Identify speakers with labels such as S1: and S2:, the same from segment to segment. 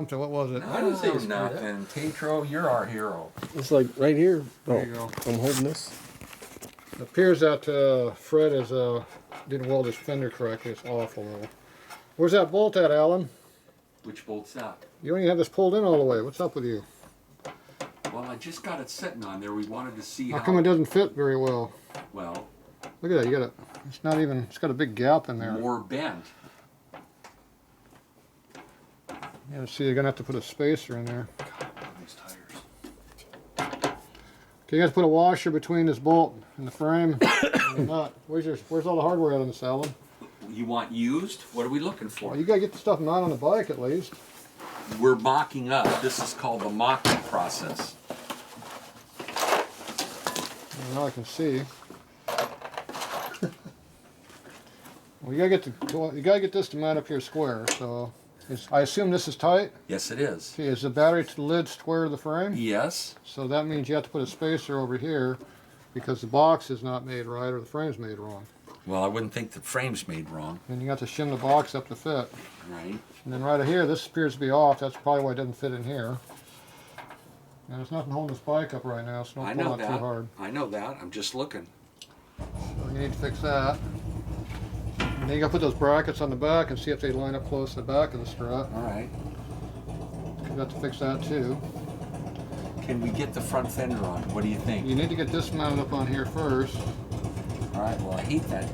S1: something. What was it?
S2: I didn't say nothing. Tatro, you're our hero.
S3: It's like right here.
S1: There you go.
S3: I'm holding this.
S1: It appears that Fred didn't weld his fender correctly. It's awful, though. Where's that bolt at, Alan?
S2: Which bolt's that?
S1: You don't even have this pulled in all the way. What's up with you?
S2: Well, I just got it sitting on there. We wanted to see
S1: How come it doesn't fit very well?
S2: Well,
S1: look at that. You got it. It's not even. It's got a big gap in there.
S2: More bent.
S1: Yeah. See, you're gonna have to put a spacer in there.
S2: God, these tires.
S1: Okay, you guys put a washer between this bolt and the frame and the nut. Where's all the hardware out on this, Alan?
S2: You want used? What are we looking for?
S1: Well, you gotta get the stuff not on the bike at least.
S2: We're mocking up. This is called the mocking process.
S1: Now I can see. Well, you gotta get this to mount up here square. So, I assume this is tight.
S2: Yes, it is.
S1: Okay, is the battery to the lid square to the frame?
S2: Yes.
S1: So that means you have to put a spacer over here because the box is not made right or the frame's made wrong.
S2: Well, I wouldn't think the frame's made wrong.
S1: And you have to shim the box up to fit.
S2: Right.
S1: And then right here, this appears to be off. That's probably why it doesn't fit in here. And there's nothing holding this bike up right now, so don't pull it too hard.
S2: I know that. I'm just looking.
S1: So you need to fix that. And then you gotta put those brackets on the back and see if they line up close to the back of the strut.
S2: All right.
S1: You got to fix that too.
S2: Can we get the front fender on? What do you think?
S1: You need to get this mounted up on here first.
S2: All right. Well, I hate that.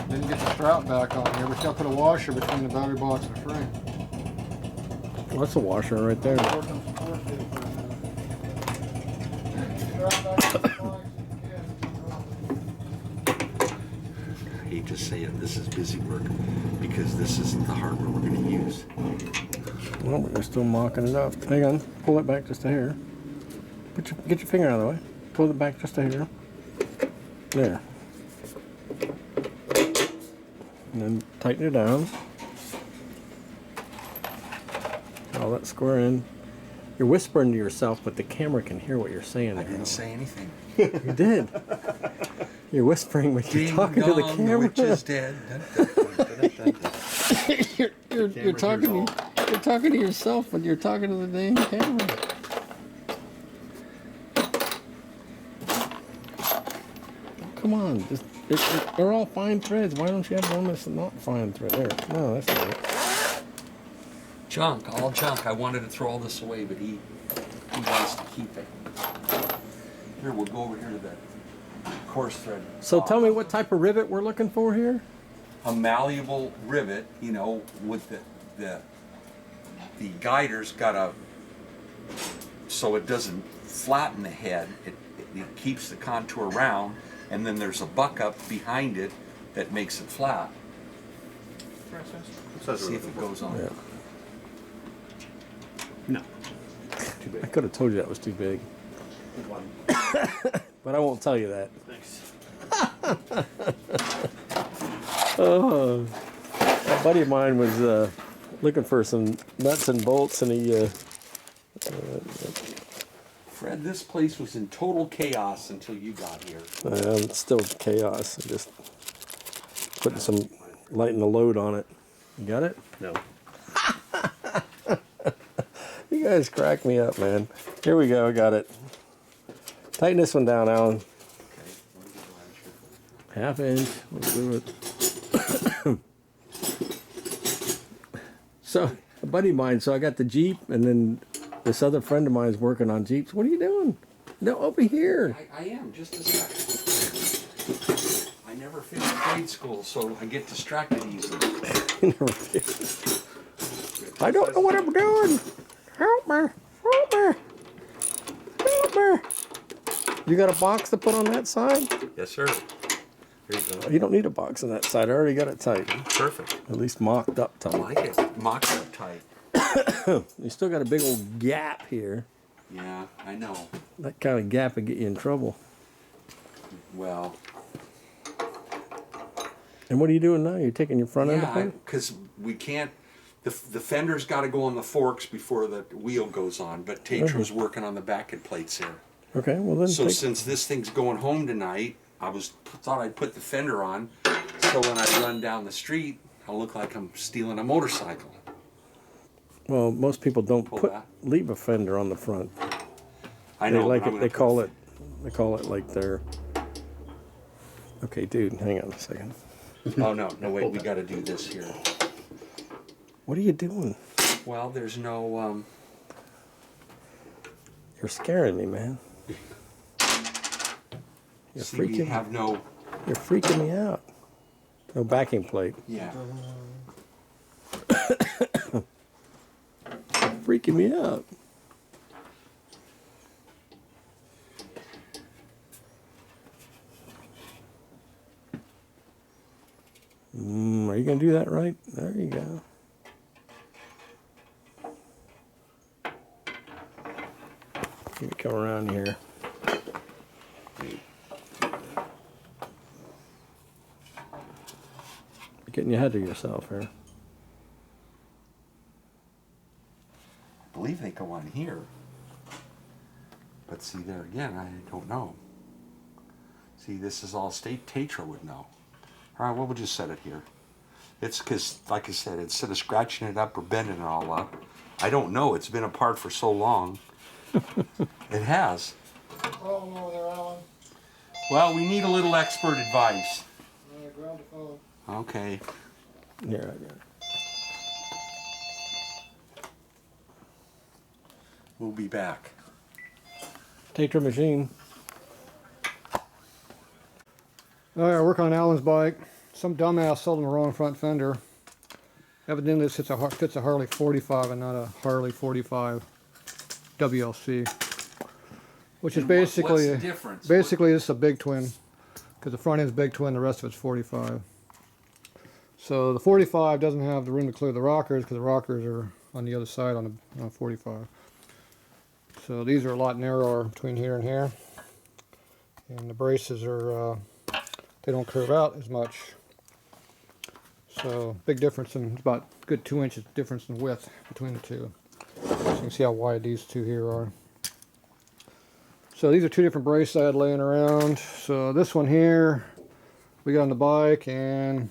S1: Then you get the strap back on here, but you gotta put a washer between the battery box and the frame.
S3: Well, that's a washer right there.
S2: I hate to say it. This is busy work because this isn't the hardware we're going to use.
S3: Well, we're still mocking it up. Hang on. Pull it back just a hair. Get your finger out of the way. Pull it back just a hair. There. And then tighten it down. All that square in. You're whispering to yourself, but the camera can hear what you're saying.
S2: I didn't say anything.
S3: You did. You're whispering, but you're talking to the camera.
S2: The witch is dead.
S3: You're talking to yourself, but you're talking to the damn camera. Come on, they're all fine threads. Why don't you have one that's not fine thread? There. No, that's not it.
S2: Junk, all junk. I wanted to throw all this away, but he wants to keep it. Here, we'll go over here to the coarse thread.
S3: So tell me what type of rivet we're looking for here?
S2: A malleable rivet, you know, with the guider's got a, so it doesn't flatten the head. It keeps the contour round, and then there's a buck up behind it that makes it flat. Let's see if it goes on.
S3: Yeah.
S4: No. Too big.
S3: I could have told you that was too big. But I won't tell you that.
S4: Thanks.
S3: A buddy of mine was looking for some nuts and bolts, and he
S2: Fred, this place was in total chaos until you got here.
S3: it's still chaos. I'm just putting some lighting the load on it. You got it?
S4: No.
S3: You guys crack me up, man. Here we go. I got it. Tighten this one down, Alan. Half inch. We'll do it. So, a buddy of mine, so I got the Jeep, and then this other friend of mine is working on Jeeps. What are you doing? No, over here.
S2: I am, just a second. I never finished grade school, so I get distracted easily.
S3: I don't know what I'm doing. Help me. Help me. Help me. You got a box to put on that side?
S2: Yes, sir. Here you go.
S3: You don't need a box on that side. I already got it tight.
S2: Perfect.
S3: At least mocked up
S2: I
S3: tight.
S2: like it. Mocked up tight.
S3: You still got a big old gap here.
S2: Yeah, I know.
S3: That kind of gap would get you in trouble.
S2: Well,
S3: And what are you doing now? You're taking your front end
S2: yeah,
S3: apart?
S2: because we can't. The fender's got to go on the forks before the wheel goes on. But Tatro's working on the back end plates here.
S3: Okay, well then.
S2: So since this thing's going home tonight, thought I'd put the fender on, so when I run down the street, I'll look like I'm stealing a motorcycle.
S3: Well, most people don't
S2: Pull
S3: put
S2: that.
S3: leave a fender on the front.
S2: I
S3: They
S2: know.
S3: like
S2: but I'm
S3: it.
S2: gonna
S3: They call it like their. Okay, dude, hang on a second.
S2: Oh no, wait. We got to do this here.
S3: What are you doing?
S2: Well, there's no.
S3: You're scaring me, man. You're
S2: See, we
S3: freaking.
S2: have no.
S3: You're freaking me out. No backing plate.
S2: Yeah.
S3: Freaking me out. Are you gonna do that right? There you go. Let me come around here. You're getting ahead of yourself here.
S2: I believe they go on here. But see, there again, I don't know. See, this is all Tatro would know. All right, well, we'll just set it here. It's because, like I said, instead of scratching it up or bending it all up, I don't know. It's been apart for so long. It has.
S1: Oh, no, there, Alan.
S2: Well, we need a little expert advice.
S1: Grab the phone.
S2: Okay.
S3: Here, I got it.
S2: We'll be back.
S3: Tatro machine.
S1: All right, work on Alan's bike. Some dumbass sold him the wrong front fender. Evidently, this fits a Harley 45 and not a Harley 45 WLC, which is basically
S2: What's the difference?
S1: basically this is a big twin, because the front end's big twin, the rest of it's 45. So the 45 doesn't have the room to clear the rockers because the rockers are on the other side on the 45. So these are a lot narrower between here and here, and the braces are they don't curve out as much. So big difference in about a good 2 inches difference in width between the two. So you can see how wide these two here are. So these are two different braces I had laying around. So this one here we got on the bike, and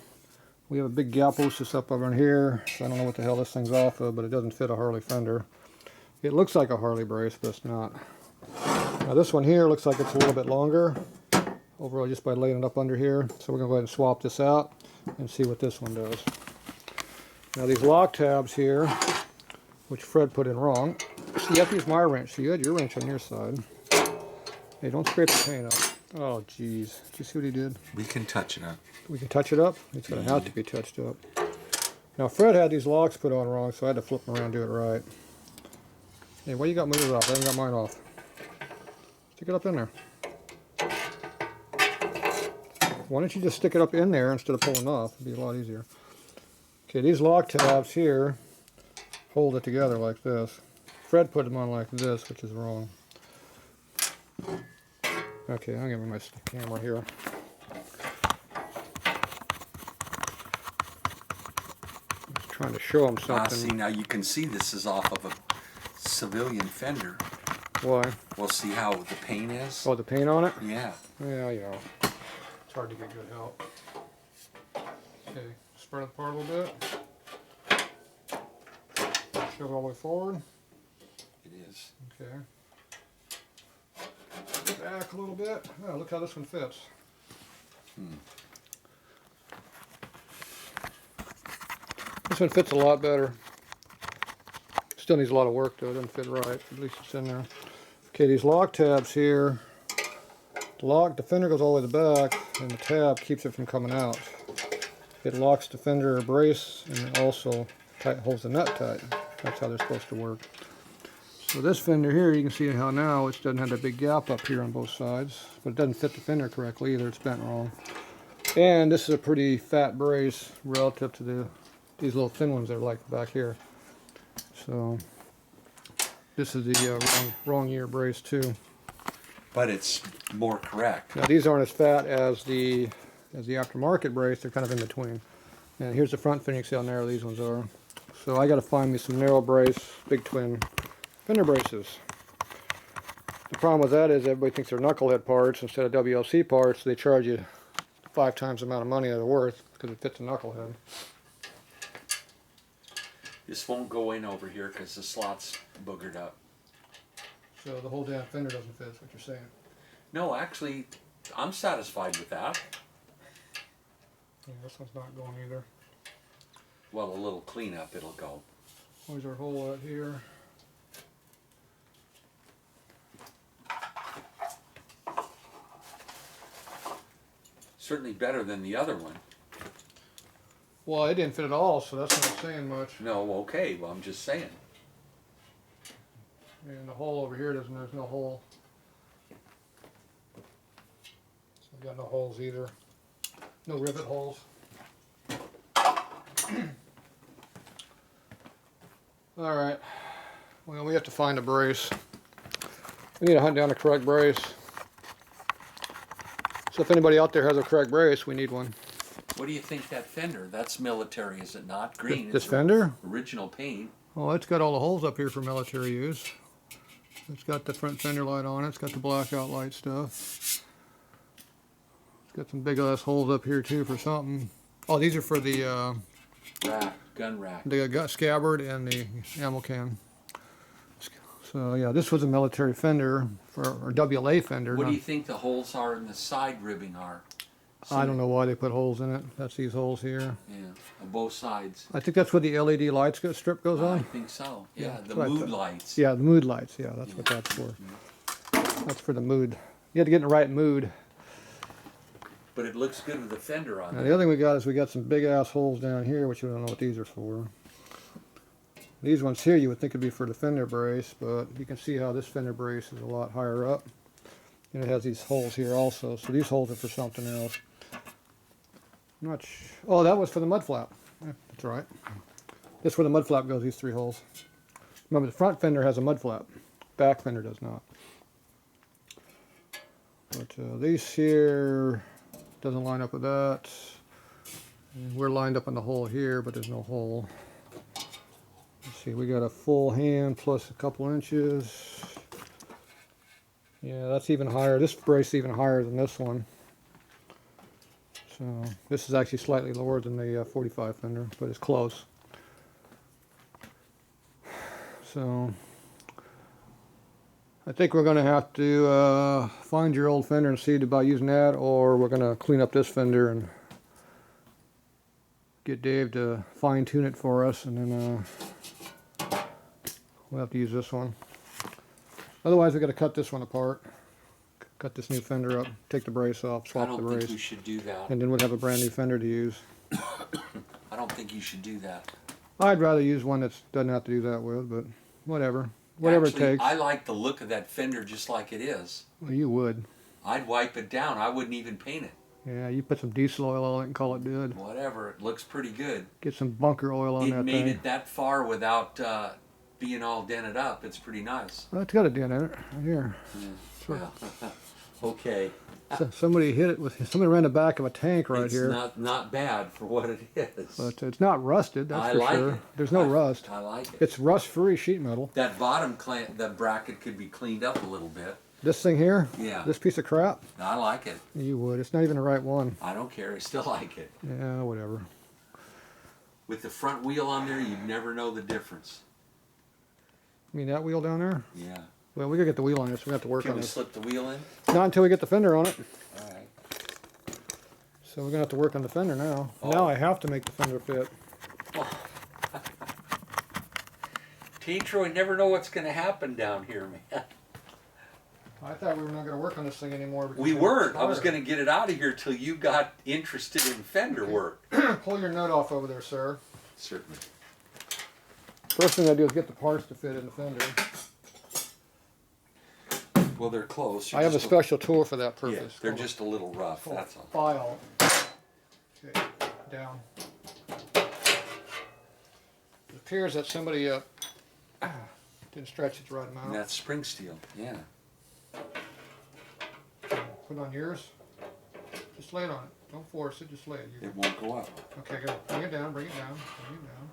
S1: we have a big gap just up over in here. So I don't know what the hell this thing's off of, but it doesn't fit a Harley fender. It looks like a Harley brace, but it's not. Now this one here looks like it's a little bit longer overall just by laying it up under here. So we're going to go ahead and swap this out and see what this one does. Now these lock tabs here, which Fred put in wrong. See, you have to use my wrench. So you had your wrench on your side. Hey, don't scrape the paint up. Oh, jeez. Did you see what he did?
S2: We can touch it up.
S1: We can touch it up? It's going to have to be touched up. Now Fred had these locks put on wrong, so I had to flip them around and do it right. Hey, why you got yours off? I haven't got mine off. Stick it up in there. Why don't you just stick it up in there instead of pulling off? It'd be a lot easier. Okay, these lock tabs here hold it together like this. Fred put them on like this, which is wrong. Okay, I'll give me my camera here. Just trying to show him something.
S2: See, now you can see this is off of a civilian fender.
S1: Why?
S2: We'll see how the paint is.
S1: Oh, the paint on it?
S2: Yeah.
S1: Yeah, you know. It's hard to get good help. Okay, spread it apart a little bit. Shove it all the way forward.
S2: It is.
S1: Okay. Back a little bit. Oh, look how this one fits. This one fits a lot better. Still needs a lot of work though. It doesn't fit right. At least it's in there. Okay, these lock tabs here. The fender goes all the way to the back, and the tab keeps it from coming out. It locks the fender brace, and it also holds the nut tight. That's how they're supposed to work. So this fender here, you can see how now it doesn't have that big gap up here on both sides, but it doesn't fit the fender correctly either. It's bent wrong. And this is a pretty fat brace relative to these little thin ones that are like back here. So this is the wrong year brace too.
S2: But it's more correct.
S1: Now these aren't as fat as the aftermarket brace. They're kind of in between. And here's the front fender. You can see how narrow these ones are. So I got to find me some narrow brace, big twin fender braces. The problem with that is everybody thinks they're knucklehead parts instead of WLC parts. So they charge you 5 times the amount of money they're worth because it fits a knucklehead.
S2: This won't go in over here because the slot's boogered up.
S1: So the whole damn fender doesn't fit, is what you're saying.
S2: No, actually, I'm satisfied with that.
S1: Yeah, this one's not going either.
S2: Well, a little cleanup, it'll go.
S1: Where's our hole out here?
S2: Certainly better than the other one.
S1: Well, it didn't fit at all, so that's not saying much.
S2: No, okay, well, I'm just saying.
S1: And the hole over here doesn't, there's no hole. So I've got no holes either. No rivet holes. Alright. Well, we have to find a brace. We need to hunt down the correct brace. So if anybody out there has a correct brace, we need one.
S2: What do you think that fender? That's military, is it not? Green.
S1: This
S2: It's
S1: fender?
S2: Original paint.
S1: Oh, it's got all the holes up here for military use. It's got the front fender light on it. It's got the blackout light stuff. It's got some big ass holes up here too for something. Oh, these are for the
S2: Rack, gun rack.
S1: gun scabbard and the ammo can. So yeah, this was a military fender or WLA fender.
S2: What do
S1: not-
S2: you think the holes are in the side ribbing are?
S1: I don't know why they put holes in it. That's these holes here.
S2: Yeah, on both sides.
S1: I think that's where the LED lights strip goes
S2: I
S1: on.
S2: think so. Yeah,
S1: Yeah,
S2: the
S1: that's what I
S2: mood
S1: thought.
S2: lights.
S1: Yeah, the mood lights. Yeah, that's what that's for. That's for the mood. You have to get in the right mood.
S2: But it looks good with the fender on
S1: Now
S2: it.
S1: the other thing we got is we got some big ass holes down here, which we don't know what these are for. These ones here you would think would be for the fender brace, but you can see how this fender brace is a lot higher up. And it has these holes here also, so these holes are for something else. Oh, that was for the mud flap. Yeah, that's right. This is where the mud flap goes, these three holes. Remember, the front fender has a mud flap. Back fender does not. But these here doesn't line up with that. And we're lined up in the hole here, but there's no hole. Let's see, we got a full hand plus a couple inches. Yeah, that's even higher. This brace is even higher than this one. So this is actually slightly lower than the 45 fender, but it's close. So I think we're going to have to find your old fender and see about using that, or we're going to clean up this fender and get Dave to fine tune it for us, and then we'll have to use this one. Otherwise, we got to cut this one apart, cut this new fender up, take the brace off,
S2: I
S1: swap the
S2: don't think
S1: brace,
S2: we should do that.
S1: and then we'll have a brand new fender to use.
S2: I don't think you should do that.
S1: I'd rather use one that doesn't have to do that with, but whatever. Whatever
S2: Actually,
S1: it takes.
S2: I like the look of that fender just like it is.
S1: Well, you would.
S2: I'd wipe it down. I wouldn't even paint it.
S1: Yeah, you put some diesel oil on it and call it good.
S2: Whatever. It looks pretty good.
S1: Get some bunker oil on
S2: It
S1: that
S2: made
S1: thing.
S2: it that far without being all dented up. It's pretty nice.
S1: Well, it's got a dent in it. Right here.
S2: Well, okay.
S1: So somebody hit it with. Somebody ran the back of a tank right
S2: It's
S1: here.
S2: not bad for what it is.
S1: But it's not rusted. That's
S2: I
S1: for
S2: like
S1: sure.
S2: it.
S1: There's no rust.
S2: I like it.
S1: It's rust-free sheet metal.
S2: That bottom the bracket could be cleaned up a little bit.
S1: This thing here.
S2: Yeah.
S1: This piece of crap.
S2: I like it.
S1: You would. It's not even the right one.
S2: I don't care. I still like it.
S1: Yeah, whatever.
S2: With the front wheel on there, you'd never know the difference.
S1: You mean that wheel down there?
S2: Yeah.
S1: Well, we gotta get the wheel on this. We have to work
S2: Can
S1: on
S2: we
S1: this.
S2: slip the wheel in?
S1: Not until we get the fender on it.
S2: All right.
S1: So we're gonna have to work on the fender now.
S2: Oh.
S1: Now I have to make the fender fit.
S2: Tatro, I never know what's going to happen down here, man.
S1: I thought we were not gonna work on this thing anymore.
S2: We weren't. I was going to get it out of here till you got interested in fender work.
S1: Pull your nut off over there, sir.
S2: Certainly.
S1: First thing I do is get the parts to fit in the fender.
S2: Well, they're close.
S1: I have a special tool for that
S2: Yeah,
S1: purpose.
S2: they're just a little rough.
S1: called
S2: That's all.
S1: File. Okay, down. It appears that somebody didn't stretch it the right amount.
S2: And that's spring steel. Yeah.
S1: Put it on yours. Just lay it on it. Don't force it. Just lay it.
S2: It won't go up.
S1: Okay, go. Bring it down. Bring it down. Bring it down.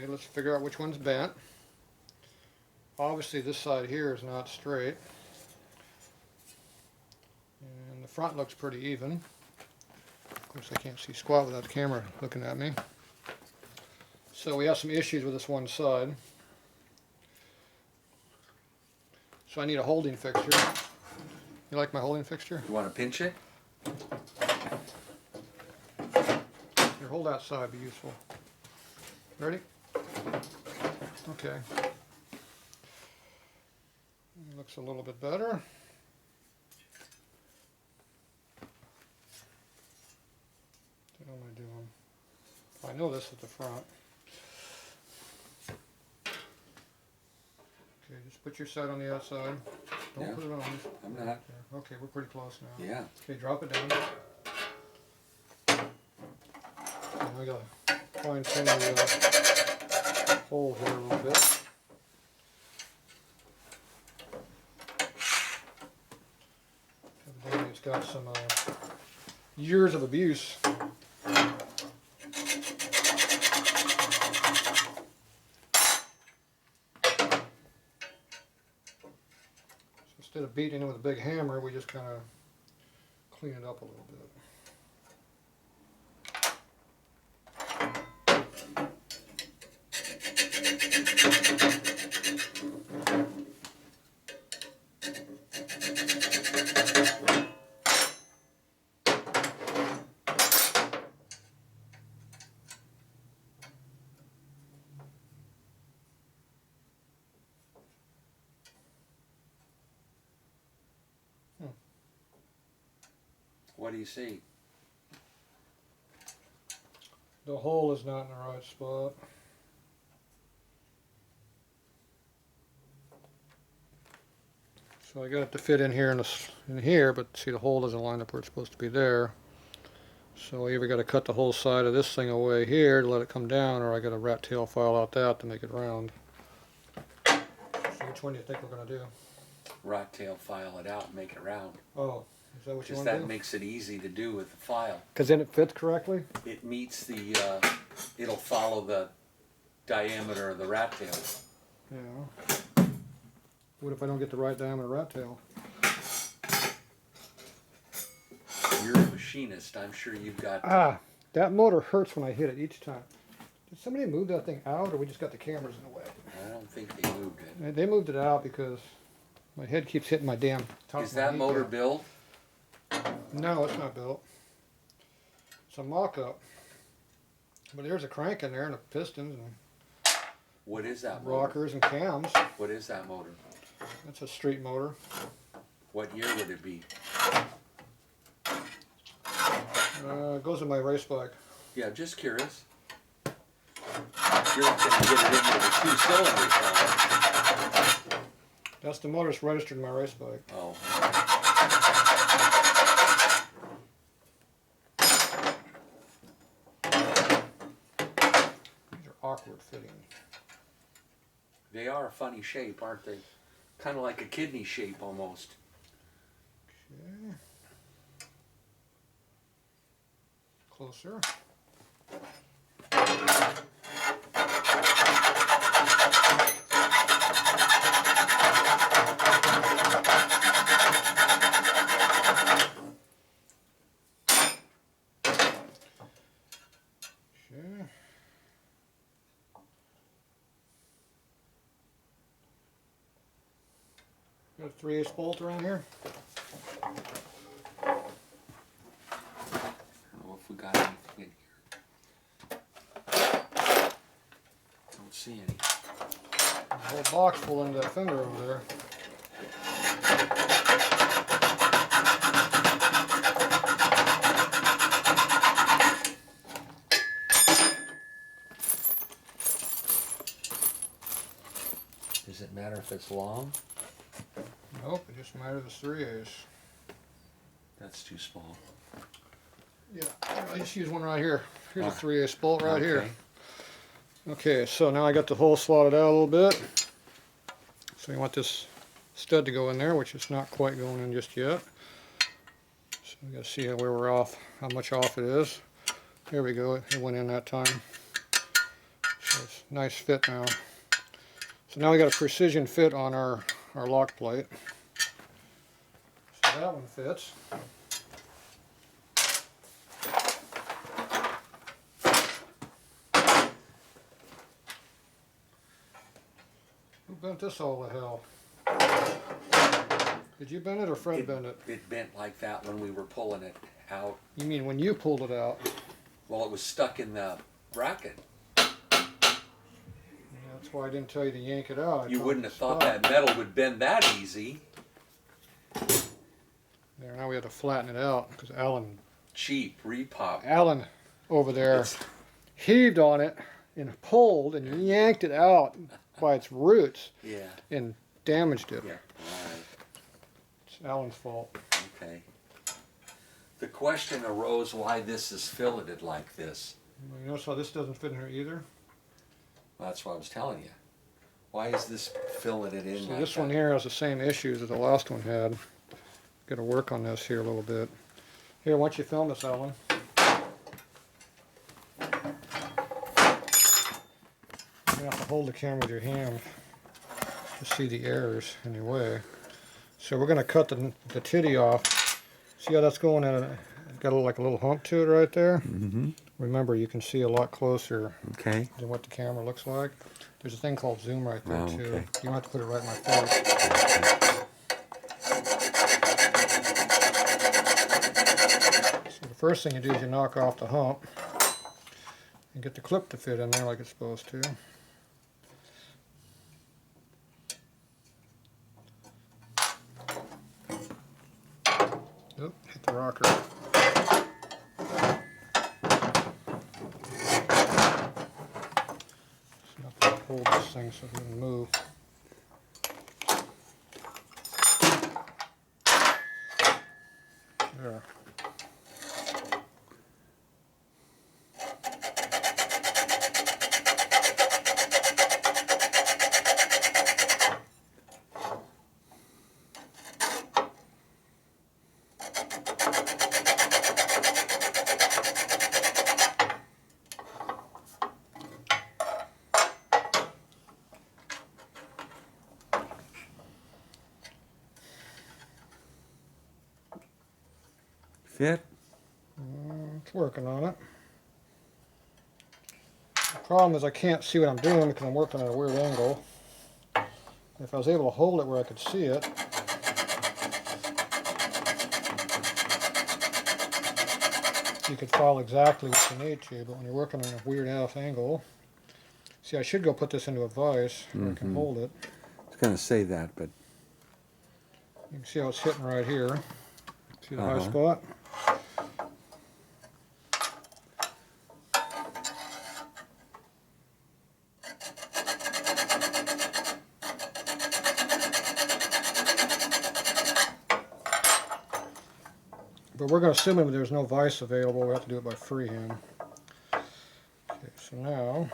S1: Okay, let's figure out which one's bent. Obviously, this side here is not straight. And the front looks pretty even. Of course, I can't see squat without the camera looking at me. So we have some issues with this one side. So I need a holding fixture. You like my holding fixture?
S2: You want to pinch it?
S1: Here, hold that side, be useful. Ready? Okay. Looks a little bit better. What am I doing? I know this is the front. Okay, just put your side on the outside. Don't
S2: Yeah,
S1: put it on.
S2: I'm not.
S1: Okay, we're pretty close now.
S2: Yeah.
S1: Okay, drop it down. And I gotta fine tune the hole here a little bit. Evidently it's got some years of abuse. Instead of beating it with a big hammer, we just kind of clean it up a little bit.
S2: What do you see?
S1: The hole is not in the right spot. So I got it to fit in here in here, but see the hole doesn't line up where it's supposed to be there. So I either got to cut the whole side of this thing away here to let it come down, or I got to rat tail file out that to make it round. So which one do you think we're going to do?
S2: Rot tail file it out and make it round.
S1: Oh, is that what you
S2: Because
S1: want to
S2: that
S1: do?
S2: makes it easy to do with the file.
S1: Because then it fits correctly?
S2: It meets the, it'll follow the diameter of the rat tail.
S1: Yeah. What if I don't get the right diameter rat tail?
S2: You're a machinist. I'm sure you've got.
S1: Ah, that motor hurts when I hit it each time. Did somebody move that thing out, or we just got the cameras in the way?
S2: I don't think they moved it.
S1: They moved it out because my head keeps hitting my damn top
S2: Is
S1: of my
S2: that motor
S1: kneecap.
S2: built?
S1: No, it's not built. It's a mock-up. But there's a crank in there and the pistons and
S2: What is that motor?
S1: rockers and cams.
S2: What is that motor?
S1: That's a street motor.
S2: What year would it be?
S1: It goes in my race bike.
S2: Yeah, just curious. You're not going to get it into the two-cylinder power.
S1: That's the motor that's registered in my race bike.
S2: Oh.
S1: These are awkward fitting.
S2: They are a funny shape, aren't they? Kind of like a kidney shape almost.
S1: Okay. Closer. Okay. Got a 3/8 bolt around here.
S2: I don't know if we got anything in here. Don't see any.
S1: A whole box full into that fender over there.
S2: Does it matter if it's long?
S1: Nope, it just matters it's 3/8.
S2: That's too small.
S1: Yeah, I just use one right here. Here's a
S2: Ah.
S1: 3/8 bolt right here.
S2: Okay.
S1: Okay, so now I got the hole slotted out a little bit. So you want this stud to go in there, which is not quite going in just yet. So we got to see where we're off, how much off it is. There we go, it went in that time. So it's a nice fit now. So now we got a precision fit on our lock plate. So that one fits. bent this all to hell? Did you bend it or Fred bent it?
S2: It bent like that when we were pulling it out.
S1: You mean when you pulled it out?
S2: Well, it was stuck in the bracket.
S1: Yeah, that's why I didn't tell you to yank it out.
S2: You wouldn't have thought that metal would bend that easy.
S1: There, now we had to flatten it out because
S2: Cheap repop.
S1: Alan over there heaved on it and pulled and yanked it out by its roots
S2: Yeah.
S1: and damaged it.
S2: Yeah. Right.
S1: It's Alan's fault.
S2: Okay. The question arose why this is filleted like this.
S1: You notice how this doesn't fit in here either?
S2: Well, that's what I was telling you. Why is this filleted in
S1: So
S2: like
S1: this
S2: that?
S1: one here has the same issues as the last one had. Got to work on this here a little bit. Here, why don't you film this, Alan? You have to hold the camera with your hand to see the errors anyway. So we're going to cut the titty off. See how that's going in? It's got like a little hump to it right there.
S2: Mm-hmm.
S1: Remember, you can see a lot closer
S2: Okay.
S1: than what the camera looks like. There's a thing called zoom right there
S2: Oh,
S1: too.
S2: okay.
S1: You don't have to put it right in my face. So the first thing you do is you knock off the hump and get the clip to fit in there like it's supposed to. Oop, hit the rocker. So now I'll hold this thing so it doesn't move. There.
S2: Fit?
S1: It's working on it. The problem is I can't see what I'm doing because I'm working at a weird angle. If I was able to hold it where I could see it, you could follow exactly what you need to, but when you're working on a weird ass angle, see, I should go put this into a vise where I can hold it.
S2: I was going to say that, but
S1: You can see how it's hitting right here. See the high
S2: Uh-huh.
S1: spot? But we're going to assume that there's no vise available. We have to do it by freehand. Okay, so now,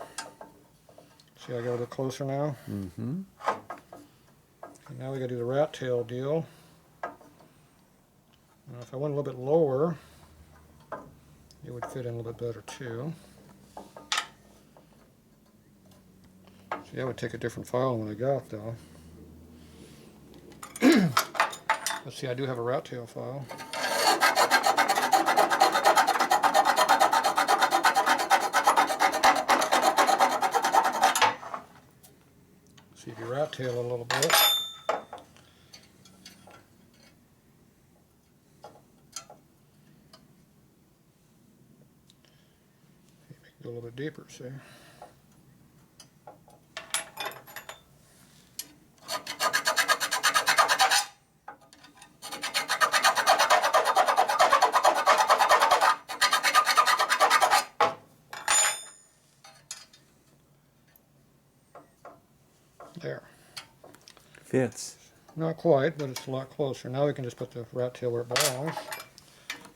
S1: see, I got a little closer now.
S2: mm-hmm.
S1: Okay, now we got to do the rat tail deal. Now, if I went a little bit lower, it would fit in a little bit better too. See, that would take a different file than what I got though. Let's see, I do have a rat tail file. See if you rat tail it a little bit. You make it go a little bit deeper, see? There.
S2: Fits.
S1: Not quite, but it's a lot closer. Now we can just put the rat tail where it belongs.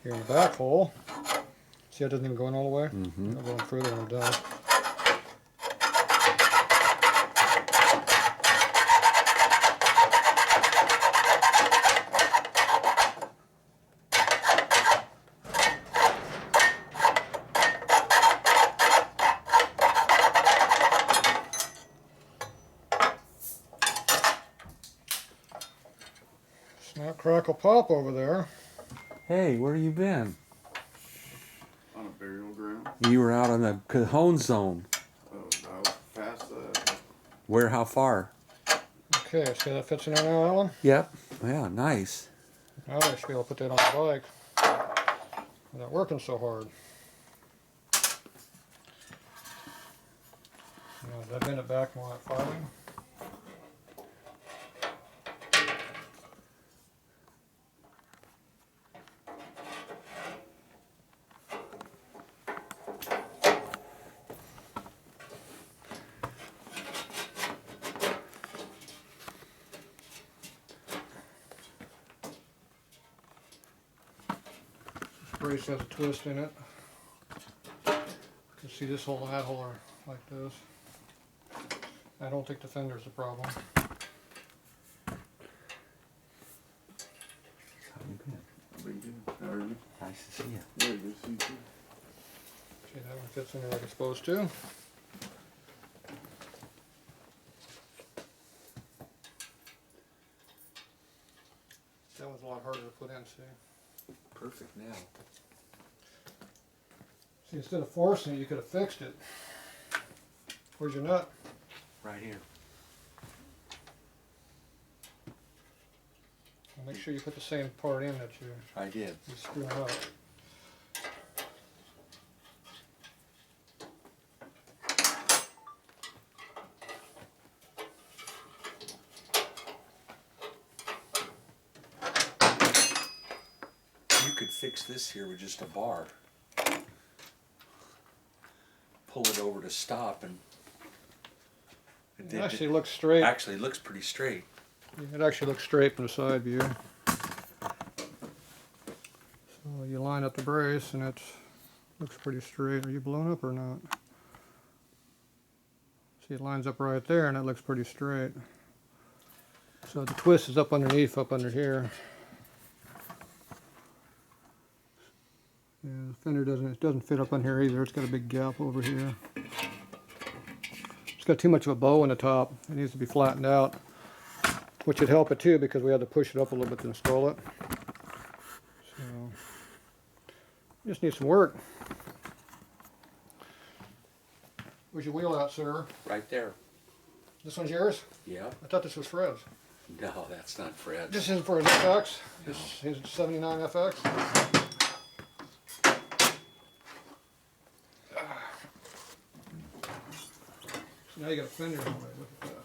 S1: Here in the back hole. See how it doesn't even go in all the way?
S2: Mm-hmm.
S1: I'll go in further when I'm done. Snap, crackle, pop over there.
S2: Hey, where you been?
S4: On a burial ground.
S2: You were out on the Cajon zone.
S4: Oh, I was past that.
S2: Where? How far?
S1: Okay, see how that fits in there now, Alan?
S2: Yep. Yeah, nice.
S1: Now I should be able to put that on the bike without working so hard. Now, did I bend it back while I'm filing? Brace has a twist in it. You can see this hole and that hole are like this. I don't think the fender's the problem.
S2: How you been?
S4: Pretty good. How are you?
S2: Nice to see you.
S4: Very good. See you too.
S1: See, that one fits in there like it's supposed to. That one's a lot harder to put in, see.
S2: Perfect now.
S1: See, instead of forcing it, you could have fixed it. Where's your nut?
S2: Right here.
S1: And make sure you put the same part in that
S2: I did.
S1: you're screwing up.
S2: You could fix this here with just a bar. Pull it over to stop and
S1: It actually looks straight.
S2: actually looks pretty straight.
S1: It actually looks straight from the side view. So you line up the brace and it looks pretty straight. Are you blown up or not? See, it lines up right there and it looks pretty straight. So the twist is up underneath, up under here. Yeah, the fender doesn't fit up on here either. It's got a big gap over here. It's got too much of a bow in the top. It needs to be flattened out, which would help it too because we had to push it up a little bit to install it. So, just need some work. Where's your wheel out, sir?
S2: Right there.
S1: This one's yours?
S2: Yep.
S1: I thought this was Fred's.
S2: No, that's not Fred.
S1: This isn't for his FX? His 79 FX? So now you got a fender on it. Look at that.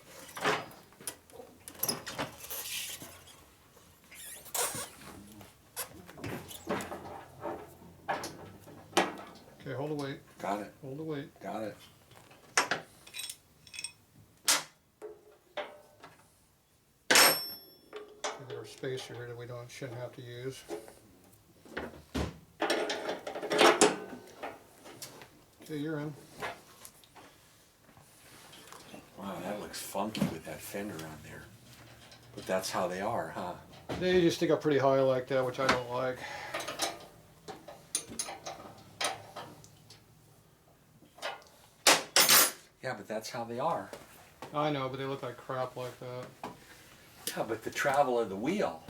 S1: Okay, hold the weight.
S2: Got it.
S1: Hold the weight.
S2: Got it.
S1: There's a spacer here that we shouldn't have to use. Okay, you're in.
S2: Wow, that looks funky with that fender on there. But that's how they are, huh?
S1: They just stick up pretty high like that, which I don't like.
S2: Yeah, but that's how they are.
S1: I know, but they look like crap like that.
S2: Yeah, but the travel of the wheel.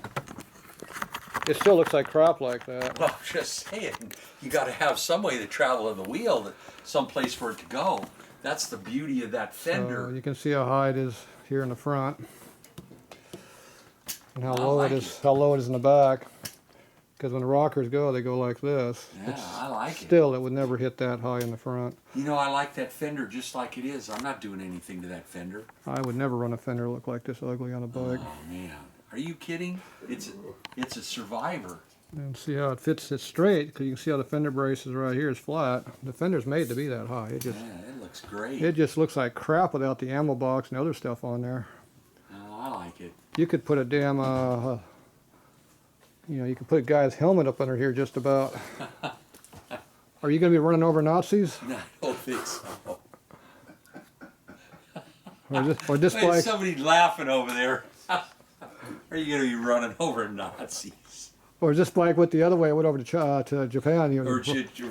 S1: It still looks like crap like that.
S2: Well, I'm just saying, you got to have some way to travel of the wheel, some place for it to go. That's the beauty of that fender.
S1: So you can see how high it is here in the front, and how
S2: I
S1: low
S2: like
S1: it is. How low it is in the back. Because when the rockers go, they go like this.
S2: Yeah, I like it.
S1: Still, it would never hit that high in the front.
S2: You know, I like that fender just like it is. I'm not doing anything to that fender.
S1: I would never run a fender look like this ugly on a bike.
S2: Oh man, are you kidding? It's a survivor.
S1: And see how it fits it straight, because you can see how the fender brace is right here is flat. The fender's made to be that high.
S2: Yeah, it looks great.
S1: It just looks like crap without the ammo box and other stuff on there.
S2: Oh, I like it.
S1: You could put a damn, you could put a guy's helmet up under here just about. Are you going to be running over Nazis?
S2: No, I don't think so.
S1: Or this
S2: Wait,
S1: bike?
S2: somebody laughing over there. Are you going to be running over Nazis?
S1: Or just like went the other way, went over to Japan.
S2: Or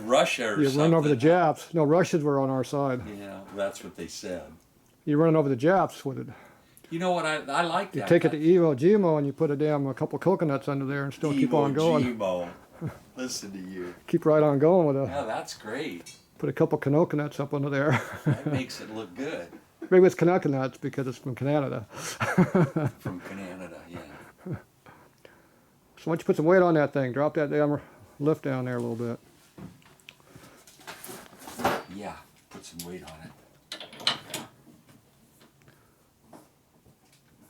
S2: Russia or
S1: you
S2: something?
S1: run over the Japs. No, Russians were on our side.
S2: Yeah, that's what they said.
S1: You're running over the Japs with it.
S2: You know what? I like
S1: You
S2: that.
S1: take it to Iwo Jima and you put a couple coconuts under there and still keep on going.
S2: Iwo Jima. Listen to you.
S1: Keep right on going with it.
S2: Yeah, that's great.
S1: Put a couple coconuts up under there.
S2: That makes it look good.
S1: Maybe it's Canuck nuts because it's from Canada.
S2: From Canada, yeah.
S1: So why don't you put some weight on that thing? Drop that damn lift down there a little bit.
S2: Yeah, put some weight on it.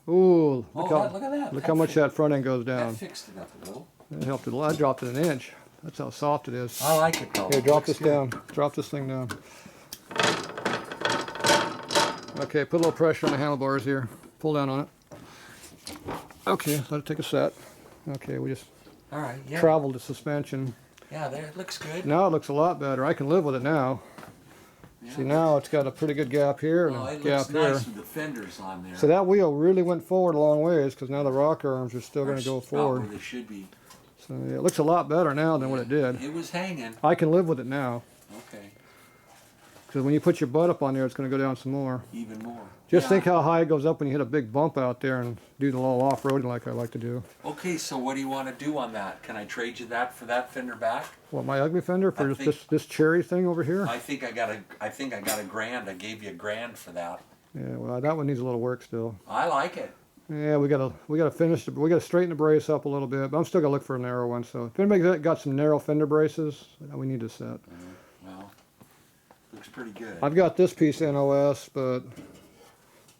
S1: Ooh,
S2: Oh, look at that.
S1: Look how much that front end goes down.
S2: That fixed it up a little.
S1: It helped it a lot. I dropped it an inch. That's how soft it is.
S2: I like it though.
S1: Here,
S2: It
S1: drop
S2: looks
S1: this down. Drop this thing down. Okay, put a little pressure on the handlebars here. Pull down on it. Okay, let it take a set. Okay, we just
S2: All right, yeah.
S1: traveled the suspension.
S2: Yeah, there, it looks good.
S1: Now it looks a lot better. I can live with it now.
S2: Yeah.
S1: See, now it's got a pretty good gap here and
S2: Oh,
S1: a
S2: it
S1: gap
S2: looks
S1: here.
S2: nice with the fenders on there.
S1: So that wheel really went forward a long ways because now the rocker arms are still going to go
S2: About
S1: forward.
S2: where they should be.
S1: So yeah, it looks a lot better now than what it did.
S2: It was hanging.
S1: I can live with it now
S2: Okay,
S1: because when you put your butt up on there, it's going to go down some more.
S2: even more.
S1: Just
S2: Yeah.
S1: think how high it goes up when you hit a big bump out there and do the little off-roading like I like to do.
S2: Okay, so what do you want to do on that? Can I trade you that for that fender back?
S1: What, my ugly fender for
S2: I
S1: just this cherry thing over here?
S2: I think I got a grand. I gave you a grand for that.
S1: Yeah, well, that one needs a little work still.
S2: I like it.
S1: Yeah, we gotta finish. We gotta straighten the brace up a little bit, but I'm still gonna look for a narrow one. So if anybody got some narrow fender braces, we need to set.
S2: Well, looks pretty good.
S1: I've got this piece NOS, but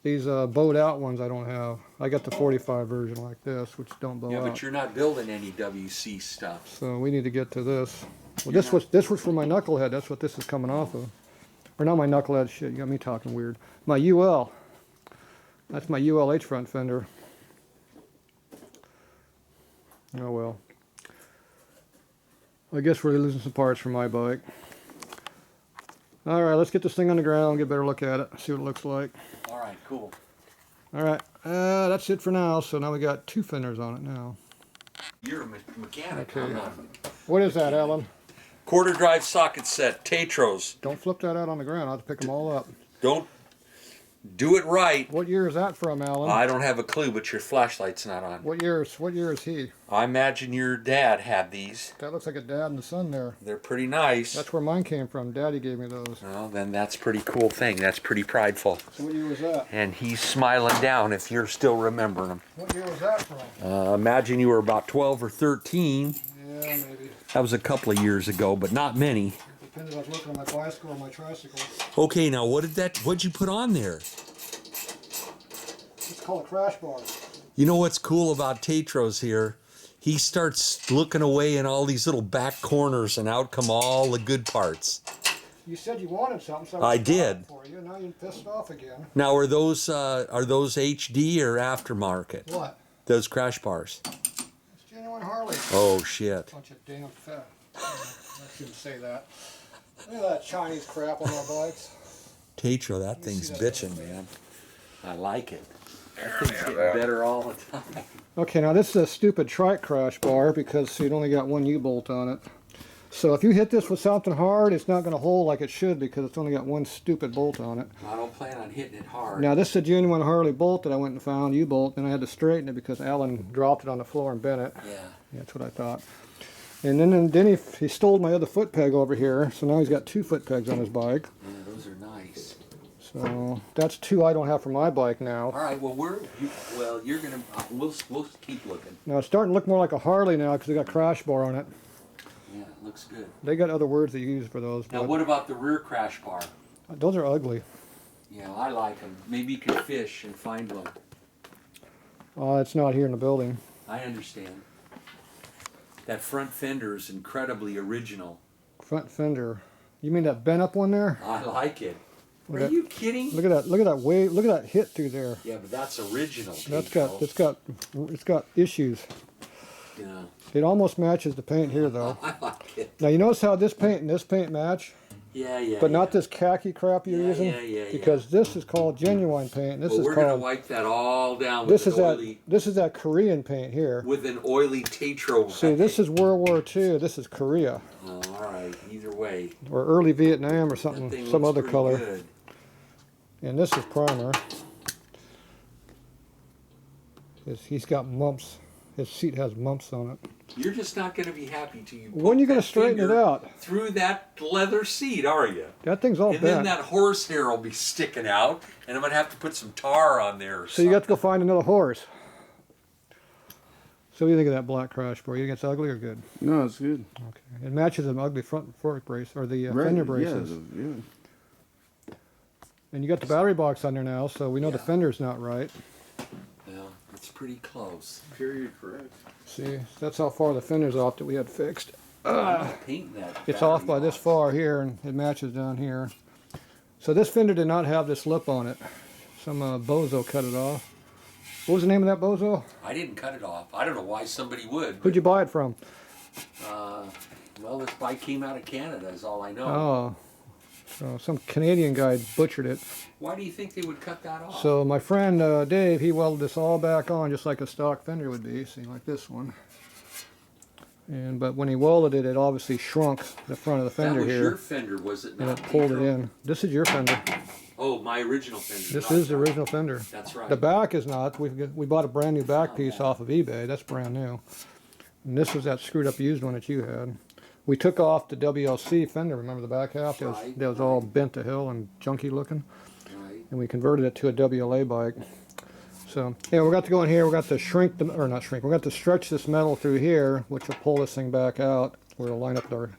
S1: these bowed out ones I don't have. I got the 45 version like this, which don't bow
S2: Yeah,
S1: out.
S2: but you're not building any WC stuff.
S1: So we need to get to this. Well,
S2: You're
S1: this was for my knucklehead. That's what this is coming off of. Or not my knucklehead. Shit, you got me talking weird. My UL. That's my ULH front fender. Oh well. I guess we're losing some parts from my bike. All right, let's get this thing on the ground, get a better look at it, see what it looks like.
S2: All right, cool.
S1: All right, that's it for now. So now we got two fenders on it now.
S2: You're a mechanic.
S1: Okay.
S2: I'm not.
S1: What is that, Alan?
S2: Quarter drive socket set, Tatros.
S1: Don't flip that out on the ground. I'll have to pick them all up.
S2: Don't do it right.
S1: What year is that from, Alan?
S2: I don't have a clue, but your flashlight's not on.
S1: What year is he?
S2: I imagine your dad had these.
S1: That looks like a dad and the son there.
S2: They're pretty nice.
S1: That's where mine came from. Daddy gave me those.
S2: Well, then that's a pretty cool thing. That's pretty prideful.
S1: So what year was that?
S2: And he's smiling down if you're still remembering them.
S1: What year was that from?
S2: Imagine you were about 12 or 13.
S1: Yeah, maybe.
S2: That was a couple of years ago, but not many.
S1: Depended on working on my bicycle or my tricycle.
S2: Okay, now what'd you put on there?
S1: It's called a crash bar.
S2: You know what's cool about Tatros here? He starts looking away in all these little back corners and out come all the good parts.
S1: You said you wanted something, so
S2: I
S1: bought
S2: did.
S1: it for you. Now you're pissed off again.
S2: Now are those HD or aftermarket?
S1: What?
S2: Those crash bars.
S1: It's genuine Harley.
S2: Oh shit.
S1: Bunch of damn fat. I shouldn't say that. Look at that Chinese crap on our bikes.
S2: Tatro, that
S1: me
S2: thing's
S1: see that
S2: bitching,
S1: little
S2: man. I like it. That thing's getting better all the time.
S1: Okay, now this is a stupid trike crash bar because it only got one U-bolt on it. So if you hit this with something hard, it's not going to hold like it should because it's only got one stupid bolt on it.
S2: I don't plan on hitting it hard.
S1: Now this is a genuine Harley bolt that I went and found, U-bolt, and I had to straighten it because Alan dropped it on the floor and bent it.
S2: Yeah.
S1: That's what I thought. And then he stole my other foot peg over here, so now he's got two foot pegs on his bike.
S2: Yeah, those are nice.
S1: So that's two I don't have for my bike now.
S2: All right. Well, you're gonna. We'll keep looking.
S1: Now it's starting to look more like a Harley now because they got crash bar on it.
S2: Yeah, it looks good.
S1: They got other words they use for those.
S2: Now,
S1: But
S2: what about the rear crash bar?
S1: those are ugly.
S2: Yeah, I like them. Maybe you can fish and find one.
S1: It's not here in the building.
S2: I understand. That front fender is incredibly original.
S1: Front fender. You mean that bent up one there?
S2: I like it.
S1: Look
S2: Are
S1: at-
S2: you kidding?
S1: Look at that wave. Look at that hit through there.
S2: Yeah, but that's original.
S1: That's
S2: Tatro.
S1: it's got issues.
S2: Yeah,
S1: It almost matches the paint here though.
S2: I like it.
S1: Now you notice how this paint and this paint match,
S2: Yeah.
S1: but not this khaki crap you're
S2: Yeah,
S1: using,
S2: yeah.
S1: because this is called genuine paint. And this
S2: Well,
S1: is
S2: we're gonna
S1: called
S2: wipe that all down
S1: this
S2: with
S1: is
S2: an
S1: that
S2: oily,
S1: this is that Korean paint here.
S2: with an oily Tatro.
S1: See, this is World War II. This is Korea
S2: Oh, all right. Either way,
S1: or early Vietnam or
S2: that
S1: something,
S2: thing
S1: some
S2: looks
S1: other
S2: pretty
S1: color.
S2: good.
S1: And this is primer. He's got mumps His seat has bumps on it.
S2: You're just not going to be happy till you.
S1: When are you going to straighten it out?
S2: Through that leather seat, are you?
S1: That thing's all
S2: And then
S1: bent.
S2: that horsehair will be sticking out, and I'm going to have to put some tar on there. Or
S1: So you got to go find another horse. So what do you think of that black crash bar? You think it's ugly or good?
S4: No, it's good.
S1: Okay. It matches the ugly front fork brace or the
S4: Right,
S1: fender
S4: yeah,
S1: braces.
S4: yeah.
S1: And you got the battery box on there now, so we know the
S2: Yeah.
S1: fender's not right.
S2: Well, it's pretty close.
S4: Period correct.
S1: See, that's how far the fender's off that we had fixed.
S2: I'm not painting that.
S1: It's
S2: battery
S1: off by this
S2: box.
S1: far here, and it matches down here. So this fender did not have this lip on it. Some bozo cut it off. What was the name of that bozo?
S2: I didn't cut it off. I don't know why somebody would.
S1: Who'd you buy it from?
S2: Well, this bike came out of Canada, is all I know.
S1: Oh, so some Canadian guy butchered it.
S2: Why do you think they would cut that off?
S1: So my friend Dave, he welded this all back on just like a stock fender would be, see, like this one. But when he welded it, it obviously shrunk the front of the
S2: that
S1: fender
S2: was
S1: here,
S2: your fender, was it
S1: and
S2: not?
S1: it pulled it
S2: Tatro?
S1: in. This is your fender.
S2: Oh, my original fender.
S1: This
S2: right,
S1: is the
S2: right.
S1: original fender.
S2: That's right.
S1: The back is not. We bought a brand new back piece off of eBay. That's brand new. And this was that screwed up used one that you had. We took off the WLC fender. Remember the back half?
S2: Right,
S1: That was all bent to hell and junky looking.
S2: Right.
S1: And we converted it to a WLA bike. So yeah, we got to go in here. We got to shrink the, or not shrink. We got to stretch this metal through here, which will pull this thing back out. Where it'll line up with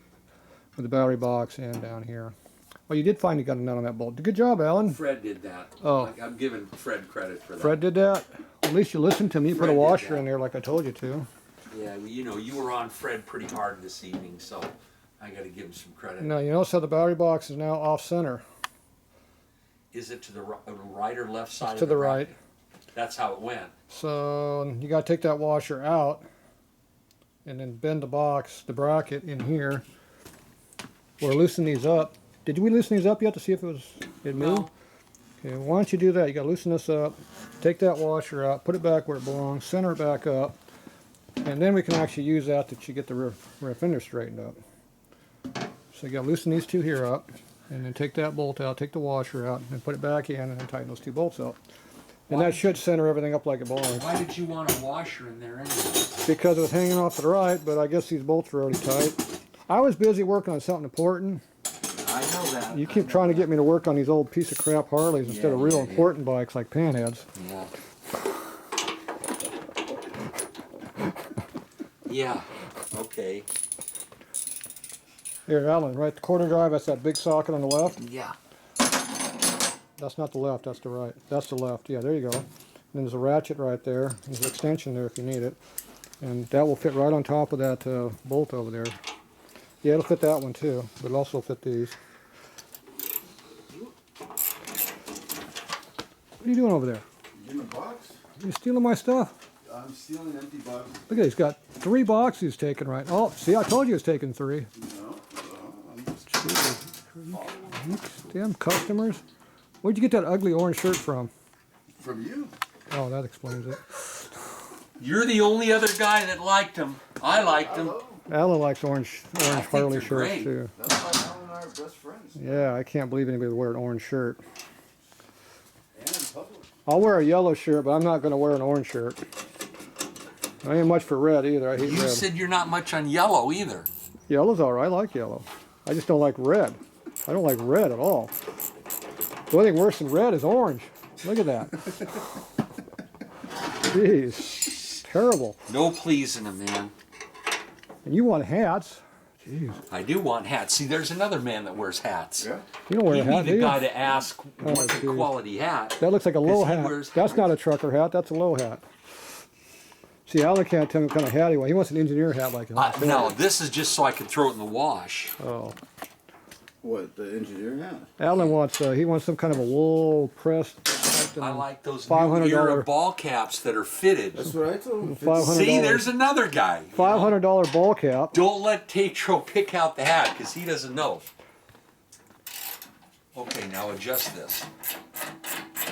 S1: the battery box and down here. Oh, you did find you got a nut on that bolt. Good job, Alan.
S2: Fred did that.
S1: Oh.
S2: I'm giving Fred credit for that.
S1: Fred did that. At least you listened to me. You put
S2: Fred
S1: a
S2: did
S1: washer
S2: that.
S1: in there like I told you to.
S2: Yeah, well, you know, you were on Fred pretty hard this evening, so I got to give him some credit.
S1: Now you notice how the battery box is now off center.
S2: Is it to the right or left side?
S1: To
S2: of
S1: the right.
S2: That's how it went.
S1: So you got to take that washer out and then bend the box, the bracket in here. Or loosen these up. Did we loosen these up yet to see if it moved?
S2: No.
S1: Okay, why don't you do that? You got to loosen this up, take that washer out, put it back where it belongs, center it back up, and then we can actually use that to get the rear fender straightened up. So you got to loosen these two here up, and then take that bolt out, take the washer out, and put it back in, and then tighten those two bolts up. And that should center everything up like it belongs.
S2: Why did you want a washer in there anyway?
S1: Because it was hanging off to the right, but I guess these bolts were already tight. I was busy working on something important.
S2: I know that.
S1: You keep trying to get me to work on these old piece of crap Harleys instead of real
S2: yeah.
S1: important bikes like panheads.
S2: Yeah. Yeah. Okay.
S1: Here, Alan, right, the quarter drive, that's that big socket on the left.
S2: Yeah.
S1: That's not the left, that's the right. That's the left, yeah, there you go. And then there's a ratchet right there. There's an extension there if you need it. And that will fit right on top of that bolt over there. Yeah, it'll fit that one too, but it'll also fit these. What are you doing over there?
S4: In the box?
S1: You stealing my stuff?
S4: I'm stealing empty boxes.
S1: Look at, he's got 3 boxes taken right. Oh, see, I told you he was taking 3.
S4: No, I'm just
S1: Jeez, damn customers. Where'd you get that ugly orange shirt from?
S4: from you.
S1: Oh, that explains it.
S2: You're the only other guy that liked him. I liked him.
S4: Hello.
S1: Alan likes orange
S2: think
S1: Harley
S2: they're
S1: shirts
S2: great.
S1: too.
S4: That's why Alan and I are best friends.
S1: Yeah, I can't believe anybody would wear an orange shirt.
S4: And in public.
S1: I'll wear a yellow shirt, but I'm not going to wear an orange shirt. I ain't much for red either. I hate
S2: You
S1: red.
S2: said you're not much on yellow either.
S1: Yellow's alright. I like yellow. I just don't like red. I don't like red at all. The only thing worse than red is orange. Look at that. Jeez. Terrible.
S2: No pleasing him, man.
S1: And you want hats. Jeez.
S2: I do want hats. See, there's another man that wears hats.
S4: Yeah.
S1: You don't wear
S2: You
S1: a hat,
S2: need
S1: do
S2: a
S1: you?
S2: guy to ask what's a
S1: geez.
S2: quality hat.
S1: That looks like a low
S2: he
S1: hat.
S2: wears
S1: That's
S2: hats.
S1: not a trucker hat. That's a low hat. See, Alan can't tell me what kind of hat he wants. He wants an engineer hat like that.
S2: No, this is just so I can throw it in the wash.
S1: Oh.
S4: What, the engineer hat?
S1: Alan wants, he wants some kind of a wool pressed.
S2: I like those
S1: $500
S2: new era ball caps that are fitted.
S4: That's what I told him.
S1: $500.
S2: See, there's another guy.
S1: $500 ball cap.
S2: Don't let Tatro pick out the hat because he doesn't know. Okay, now adjust this.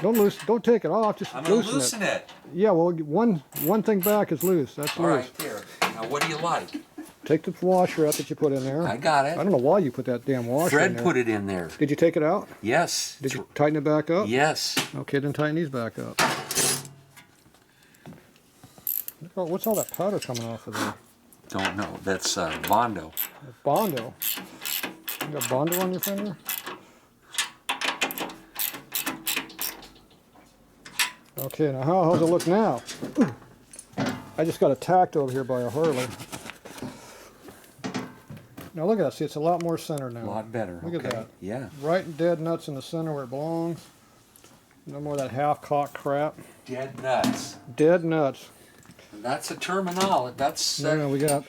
S1: Don't take it off. Just
S2: I'm gonna
S1: loosen
S2: loosen it.
S1: Yeah, well, one thing back is loose. That's
S2: All
S1: loose.
S2: right, there. Now, what do you like?
S1: Take the washer out that you put in there.
S2: I got
S1: I
S2: it.
S1: don't know why you put that damn washer in
S2: Fred
S1: there.
S2: put it in there.
S1: Did you take it out?
S2: Yes.
S1: Did you tighten it back up?
S2: Yes.
S1: Okay, then tighten these back up. Oh, what's all that powder coming off of there?
S2: Don't know. That's Bondo.
S1: Bondo. You got Bondo on your fender? Okay, now how's it look now? I just got attacked over here by a Harley. Now look at that. See, it's a lot more center now.
S2: A lot better.
S1: Look
S2: okay.
S1: at that.
S2: Yeah.
S1: Right and dead nuts in the center where it belongs. No more of that half-cocked crap.
S2: Dead nuts.
S1: Dead nuts.
S2: That's a terminology. That's
S1: Now we got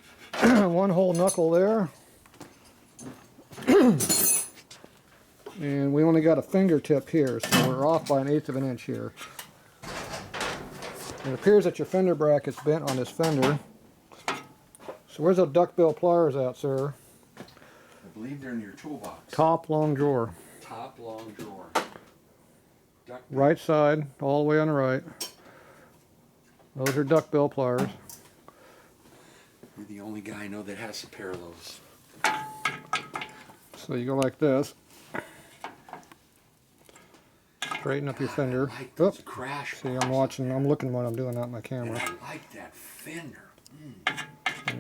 S1: one whole knuckle there. And we only got a fingertip here, so we're off by 1/8 of an inch here. It appears that your fender bracket's bent on this fender. So where's those duckbill pliers at, sir?
S2: I believe they're in your toolbox.
S1: Top long drawer.
S2: Top long drawer. Duck
S1: Right side, all the way on the right. Those are duckbill pliers.
S2: You're the only guy I know that has a pair of those.
S1: So you go like this. Straighten up your fender.
S2: I like
S1: Oop.
S2: those crash
S1: See,
S2: bars.
S1: I'm looking what I'm doing out my
S2: And
S1: camera.
S2: I like that fender.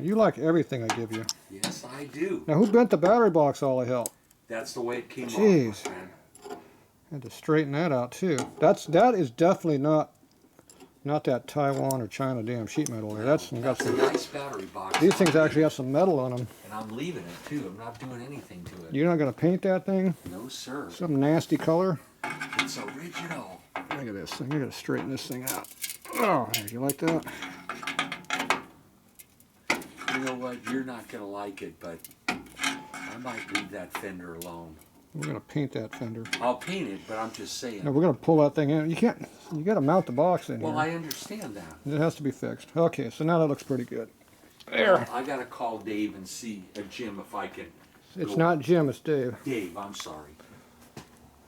S1: You like everything I give you.
S2: Yes, I do.
S1: Now who bent the battery box all the hell?
S2: That's the way it came off,
S1: Jeez.
S2: my friend.
S1: Had to straighten that out too. That is definitely not that Taiwan or China damn sheet metal there. That's got
S2: That's a
S1: some.
S2: nice battery box.
S1: These things actually have some metal on them.
S2: And I'm leaving it too. I'm not doing anything to it.
S1: You're not gonna paint that thing?
S2: No, sir.
S1: Some nasty color?
S2: It's original.
S1: Look at this thing. You're gonna straighten this thing out. Oh, you like that?
S2: You know what? You're not gonna like it, but I might leave that fender alone.
S1: We're gonna paint that fender.
S2: I'll paint it, but I'm just saying.
S1: No, we're gonna pull that thing in. You can't. You gotta mount the box in
S2: Well,
S1: here.
S2: I understand that.
S1: It has to be fixed. Okay, so now that looks pretty good. There.
S2: I gotta call Dave and see Jim if I can.
S1: It's
S2: go-
S1: not Jim. It's Dave.
S2: Dave, I'm sorry.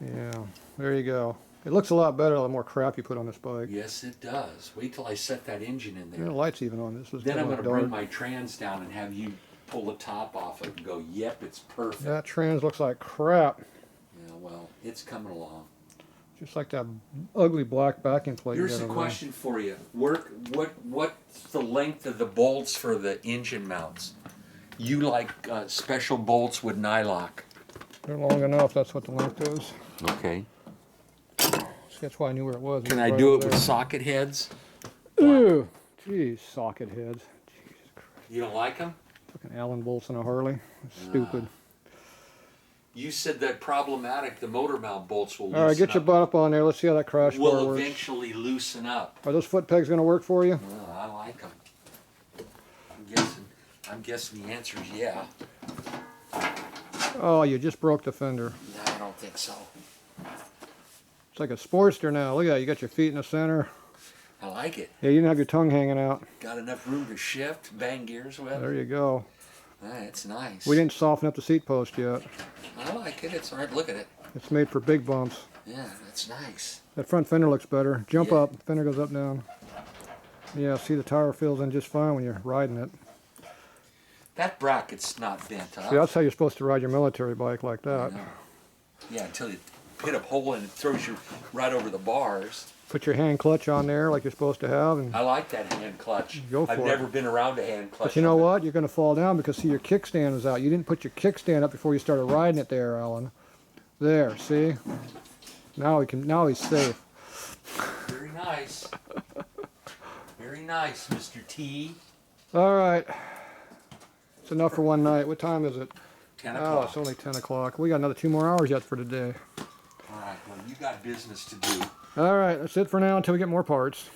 S1: Yeah. There you go. It looks a lot better the more crap you put on this bike.
S2: Yes, it does. Wait till I set that engine in
S1: The
S2: there.
S1: light's even on this.
S2: Then I'm
S1: going
S2: gonna bring
S1: dark.
S2: my trans down and have you pull the top off it and go, yep, it's perfect.
S1: That trans looks like crap.
S2: Yeah, well, it's coming along.
S1: Just like that ugly black backing plate.
S2: Here's
S1: you
S2: a
S1: got over there.
S2: question for you. What's the length of the bolts for the engine mounts? You like special bolts with nylock.
S1: They're long enough. That's what the length is.
S2: Okay.
S1: See, that's why I knew where it was.
S2: Can
S1: It
S2: I
S1: was
S2: do
S1: right
S2: it
S1: over
S2: with socket heads?
S1: there. Ooh, geez, socket heads. Jesus Christ.
S2: You don't like them?
S1: Fucking Allen bolts in a Harley. That's stupid.
S2: You said that problematic. The motor mount bolts will loosen
S1: All right, get your
S2: up.
S1: butt up on there. Let's see how that crash bar
S2: Will
S1: works.
S2: eventually loosen up.
S1: Are those foot pegs going to work for you?
S2: Well, I like them. I'm guessing the answer is yeah.
S1: Oh, you just broke the fender.
S2: No, I don't think so.
S1: It's like a Sportster now. Look at that. You got your feet in the center.
S2: I like it.
S1: Yeah, you didn't have your tongue hanging out.
S2: Got enough room to shift, bang gears with.
S1: There you go.
S2: It's nice.
S1: We didn't soften up the seat post yet.
S2: I like it. It's all right. Look at it.
S1: It's made for big bumps.
S2: Yeah, that's nice.
S1: That front fender looks better. Jump
S2: Yeah.
S1: up. Fender goes up, down. Yeah, see the tire fills in just fine when you're riding it.
S2: That bracket's not bent up.
S1: See, that's how you're supposed to ride your military bike like that.
S2: No. Yeah, until you hit a hole and it throws you right over the bars.
S1: Put your hand clutch on there like you're supposed to have. And
S2: I like that hand clutch.
S1: Go for
S2: I've
S1: it.
S2: never been around a hand clutch.
S1: But you know
S2: on it.
S1: what? You're going to fall down because, see, your kickstand is out. You didn't put your kickstand up before you started riding it there, Alan. There, see? Now he's safe.
S2: Very nice. Very nice, Mr. T.
S1: All right. It's enough for one night. What time is it?
S2: 10
S1: Oh,
S2: o'clock.
S1: it's only 10 o'clock. We got another 2 more hours yet for today.
S2: All right, well, you got business to do.
S1: All right, that's it for now until we get more parts.